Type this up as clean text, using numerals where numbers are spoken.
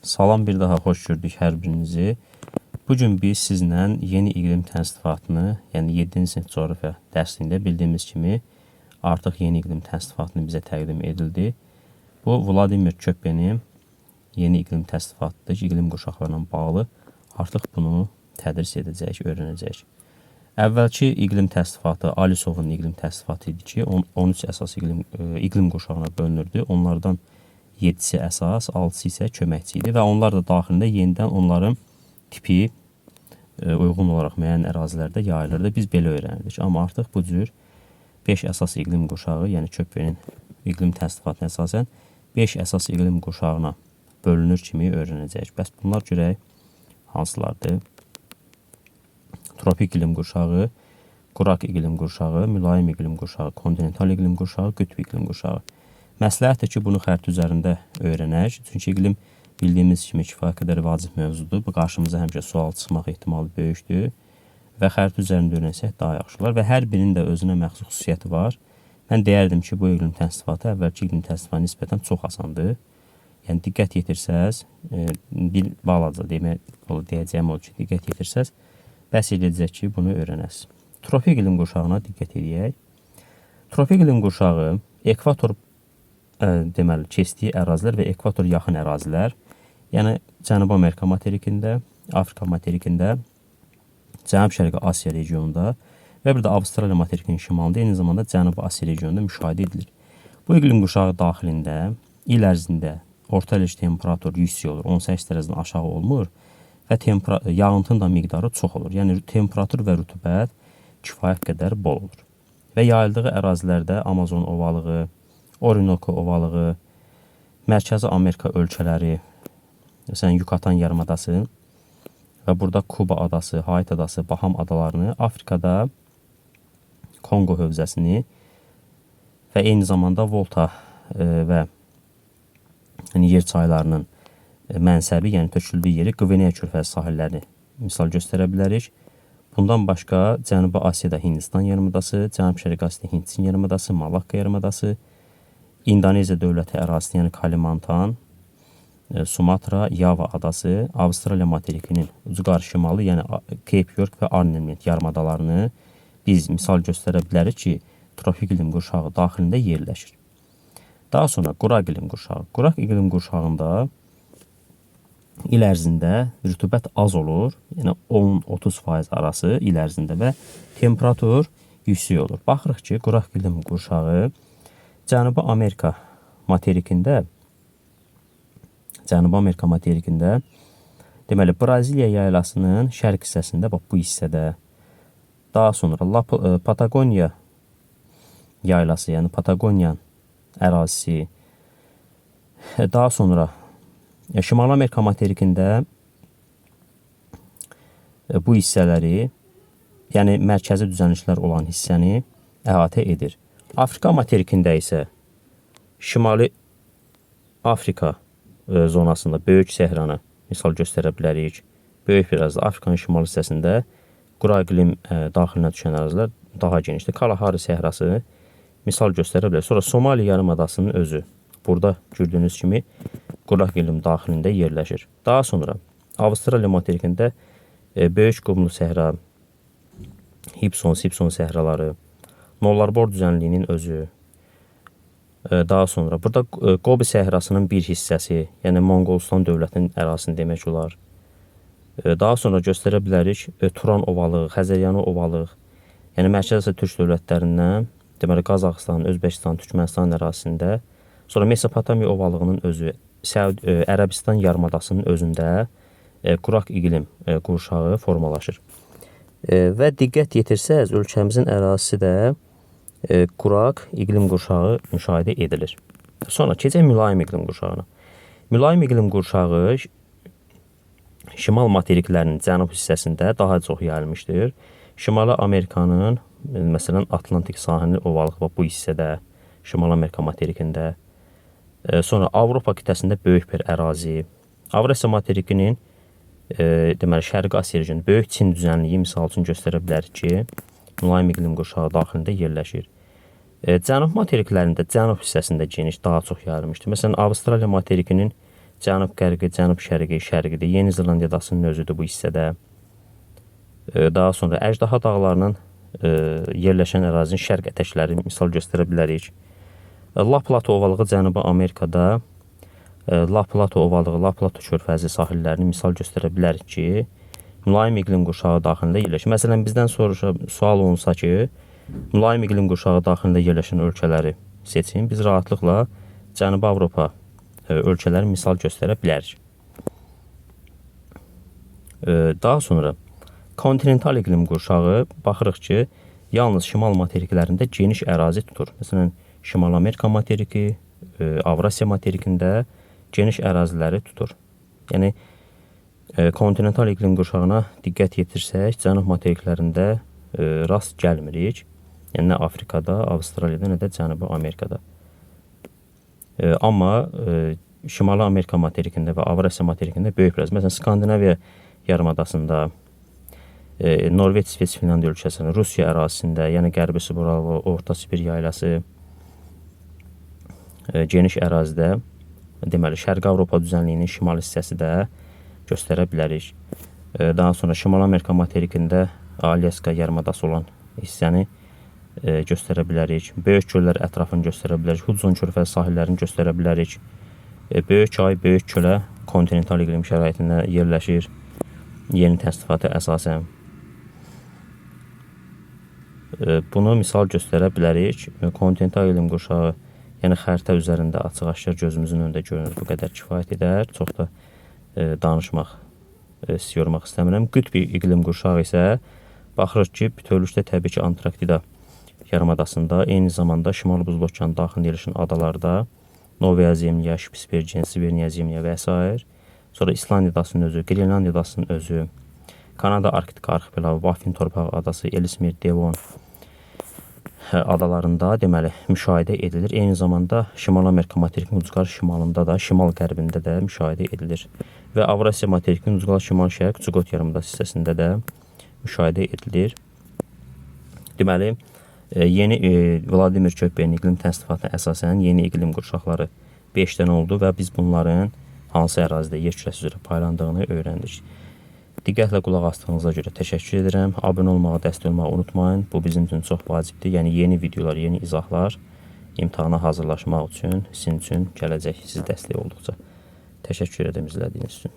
Salam, bir daha xoş gördük hər birinizi. Bugün biz sizlə yeni iqlim təsnifatını, yəni 7-ci sinif coğrafiya dərsində bildiyimiz kimi artıq yeni iqlim təsnifatını bizə təqdim edildi. Bu Vladimir Köppenin yeni iqlim təsnifatıdır, iqlim qurşaqlarına bağlı. Artıq bunu tədris edəcəyik, öyrənəcəyik. Əvvəlki iqlim təsnifatı Alisovun iqlim təsnifatı idi ki, 13 əsas iqlim qurşağına bölünürdü. Onlardan 7-si əsas, 6-sı isə köməkçi idi və onlar da daxilində yenidən onların tipi uyğun olaraq müəyyən ərazilərdə yayılırdı. Biz belə öyrənirdik. Amma artıq bu cür 5 əsas iqlim qurşağı, yəni Köppenin iqlim təsnifatına əsasən 5 əsas iqlim qurşağına bölünür kimi öyrənəcəyik. Bəs bunlar görək hansılardır? Tropik iqlim qurşağı, quraq iqlim qurşağı, mülayim iqlim qurşağı, kontinental iqlim qurşağı, qütb iqlim qurşağı. Məsləhətdir ki, bunu xərit üzərində öyrənək. Çünki iqlim bildiyimiz kimi kifayət qədər vacib mövzudur. Bu qarşımıza həmişə sual çıxmaq ehtimalı böyükdür və xərit üzərində öyrənsək daha yaxşı olar və hər birinin də özünə məxsus xüsusiyyəti var. Mən deyərdim ki, bu iqlim təsnifatı əvvəlki iqlim təsnifatına nisbətən çox asandır. Yəni diqqət yetirsəz, bir balaca deyəcəyim o ki, diqqət yetirsəz, bəs edəcək ki, bunu öyrənəsiz. Tropik iqlim qurşağına diqqət edək. Tropik iqlim qurşağı ekvator deməli keçdiyi ərazilər və ekvator yaxın ərazilər, yəni Cənubi Amerika materikində, Afrika materikində, Cənub-Şərqi Asiya regionunda və bir də Avstraliya materikinin şimalında, eyni zamanda Cənubi Asiya regionunda müşahidə edilir. Bu iqlim qurşağı daxilində il ərzində orta illik temperatur yüksək olur, 18 dərəcədən aşağı olmur və yağıntının da miqdarı çox olur. Yəni temperatur və rütubət kifayət qədər bol olur. Və yayıldığı ərazilərdə Amazon ovalığı, Orinoco ovalığı, Mərkəzi Amerika ölkələri, məsələn Yucatan yarımadası və burada Kuba adası, Haiti adası, Baham adalarını, Afrikada Kongo hövzəsini və eyni zamanda Volta və yer çaylarının mənsəbi, yəni töküldüyü yeri Qvineya körfəzi sahillərini misal göstərə bilərik. Bundan başqa Cənubi Asiyada Hindistan yarımadası, Cənub-Şərqi Asiyada Hindistan yarımadası, Malakka yarımadası, İndoneziya dövləti ərazisi, yəni Kalimantan, Sumatra, Yava adası, Avstraliya materikinin ucqar şimalı, yəni Cape York və Arnhem yarımadalarını biz misal göstərə bilərik ki, tropik iqlim qurşağı daxilində yerləşir. Daha sonra quraq iqlim qurşağı. Quraq iqlim qurşağında il ərzində rütubət az olur, yəni 10-30% arası il ərzində və temperatur yüksək olur. Baxırıq ki, quraq iqlim qurşağı Cənubi Amerika materikində, deməli Braziliya yaylasının şərq hissəsində, bax bu hissədə, daha sonra Patagoniya yaylası, yəni Patagoniyan ərazisi, daha sonra Şimali Amerika materikində bu hissələri, yəni mərkəzi düzənliklər olan hissəni əhatə edir. Afrika materikində isə Şimali Afrika zonasında Böyük Səhranı misal göstərə bilərik. Böyük bir ərazi Afrikanın şimal hissəsində quraq iqlim daxilinə düşən ərazilər daha genişdir. Kalahari səhrası misal göstərə bilərik. Sonra Somali yarımadasının özü burada gördüyünüz kimi quraq iqlim daxilində yerləşir. Daha sonra Avstraliya materikində Böyük qumlu səhra, Hibson səhraları, Nollarbor düzənliyinin özü, daha sonra burada Qobi səhrasının bir hissəsi, yəni Monqolistan dövlətinin ərazisini demək olar. Daha sonra göstərə bilərik Turan ovalığı, Xəzəryanı ovalığı, yəni Mərkəzi Asiya Türk dövlətlərindən, deməli Qazaxıstan, Özbəkistan, Türkmənistan ərazisində, sonra Mesopotamiya ovalığının özü, Ərəbistan yarımadasının özündə quraq iqlim qurşağı formalaşır. Və diqqət yetirsəz, ölkəmizin ərazisi də quraq iqlim qurşağı müşahidə edilir. Sonra keçək mülayim iqlim qurşağına. Mülayim iqlim qurşağı şimal materiklərinin cənub hissəsində daha çox yayılmışdır. Şimali Amerikanın, məsələn, Atlantik sahili ovalıq bu hissədə, Şimali Amerika materikində. Sonra Avropa qitəsində böyük bir ərazi. Avrasiya materikinin deməli Şərqi Asiya regionu, Böyük Çin düzənliyi misal üçün göstərə bilərik ki, mülayim iqlim qurşağı daxilində yerləşir. Cənub materiklərində cənub hissəsində geniş, daha çox yayılmışdır. Məsələn, Avstraliya materikinin cənub-qərbi, cənub-şərqi, şərqidir. Yeni Zelandiya adasının özüdür bu hissədə. Daha sonra Əjdaha dağlarının yerləşən ərazinin şərq ətəkləri misal göstərə bilərik. La Plata ovalığı Cənubi Amerikada, La Plata ovalığı, La Plata körfəzi sahillərini misal göstərə bilərik ki, mülayim iqlim qurşağı daxilində yerləşir. Məsələn, bizdən sual olunsa ki, mülayim iqlim qurşağı daxilində yerləşən ölkələri seçin. Biz rahatlıqla Cənubi Avropa ölkələri misal göstərə bilərik. Daha sonra kontinental iqlim qurşağı baxırıq ki, yalnız şimal materiklərində geniş ərazi tutur. Məsələn, Şimal Amerika materiki, Avrasiya materikində geniş əraziləri tutur. Yəni, kontinental iqlim qurşağına diqqət yetirsək, cənub materiklərində rast gəlmirik. Yəni, nə Afrikada, Avstraliyada, nə də Cənubi Amerikada. Amma Şimali Amerika materikində və Avrasiya materikində böyük biraz. Məsələn, Skandinaviya yarımadasında, Norveç, İsveç, Finlandiya ölkəsində, Rusiya ərazisində, yəni Qərbi Sibir, Orta Sibir yayılası geniş ərazidə, deməli, Şərqi Avropa düzənliyinin şimal hissəsi də göstərə bilərik. Daha sonra Şimal Amerika materikində Alyaska yarımadası olan hissəni göstərə bilərik. Böyük göllər ətrafını göstərə bilərik. Hudson körfəzi sahillərini göstərə bilərik. Böyük çay, böyük kölə kontinental iqlim şəraitində yerləşir. Yeni təsnifatı əsasən. Bunu misal göstərə bilərik. Kontinental iqlim qurşağı, yəni xəritə üzərində açıq-aşkar gözümüzün önündə görünür. Bu qədər kifayət edər. Çox da danışmaq, yormaq istəmirəm. Qütb iqlim qurşağı isə baxırıq ki, bütövlükdə təbii ki, Antarktida yarımadasında, eyni zamanda Şimali Buzlu Okeanı daxilində yerləşən adalarda, Novaya Zemlya, Spitsbergen, Severniya Zemlya və s. Sonra İslandiya adasının özü, Grenlandiya adasının özü, Kanada Arktika arxipelağı, Baffin torpağı adası, Ellesmere, Devon adalarında deməli müşahidə edilir. Eyni zamanda Şimal Amerika materikinin ucqar şimalında da, şimal-qərbində də müşahidə edilir. Və Avrasiya materikinin ucqar şimal-şərq Zuqot yarımadası hissəsində də müşahidə edilir. Deməli, yeni Vladimir Köppeyin iqlim təsnifatına əsasən yeni iqlim qurşaqları 5 dənə oldu və biz bunların hansı ərazidə yer kürəsi üzrə paylandığını öyrəndik. Diqqətlə qulaq asdığınıza görə təşəkkür edirəm. Abunə olmağı, dəstək olmağı unutmayın. Bu bizim üçün çox vacibdir. Yəni, yeni videolar, yeni izahlar imtahana hazırlaşmaq üçün, sizin üçün gələcək siz dəstək olduqca. Təşəkkür edirəm izlədiyiniz üçün.